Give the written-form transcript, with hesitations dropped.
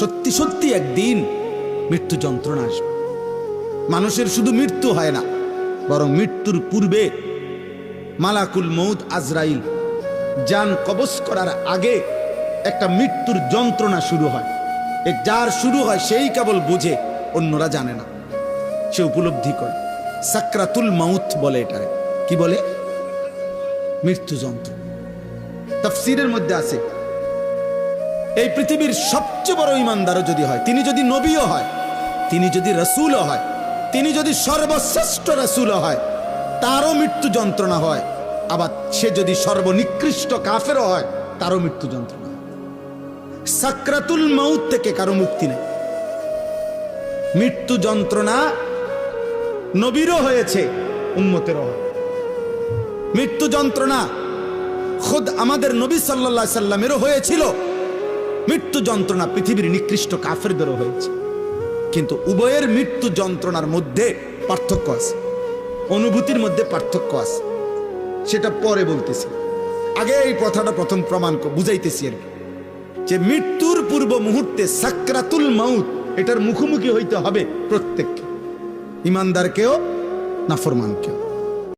সত্যি সত্যি একদিন মৃত্যু যন্ত্রণা আসবে। মানুষের শুধু মৃত্যু হয় না, বরং মৃত্যুর পূর্বে মালাকুল মউত আজরাইল জান কবজ করার আগে একটা মৃত্যুর যন্ত্রণা শুরু হয়। যার শুরু হয় সেই কেবল বুঝে, অন্যরা জানে না, সে উপলব্ধি করে। সাকরাতুল মাউত বলে এটারে। কি বলে? মৃত্যু যন্ত্র। তাফসীরের মধ্যে আছে, এই পৃথিবীর সবচেয়ে বড় ইমানদারও যদি হয়, তিনি যদি নবীও হয়, তিনি যদি রাসূলও হয়, তিনি যদি সর্বশ্রেষ্ঠ রাসূলও হয়, তারও মৃত্যু যন্ত্রণা হয়। আবার সে যদি সর্বনিকৃষ্ট কাফেরও হয়, তারও মৃত্যু যন্ত্রণা হয়। সাকরাতুল মাউত থেকে কারো মুক্তি নেই। মৃত্যু যন্ত্রণা নবীরও হয়েছে, উম্মতেরও হয়। মৃত্যু যন্ত্রণা খুদ আমাদের নবী সাল্লাল্লাহু আলাইহি সাল্লামেরও হয়েছিল। মৃত্যু যন্ত্রণা পৃথিবীর নিকৃষ্ট কাফেরদেরও হয়েছে। কিন্তু উভয়ের মৃত্যু যন্ত্রণার মধ্যে পার্থক্য আছে, অনুভূতির মধ্যে পার্থক্য আছে। সেটা পরে বলতেছি, আগে এই কথাটা প্রথম প্রমাণ বুঝাইতেছি আর কি, যে মৃত্যুর পূর্ব মুহূর্তে সাকরাতুল মাউত, এটার মুখোমুখি হইতে হবে প্রত্যেককে, ইমানদারকেও নাফরমানকেও।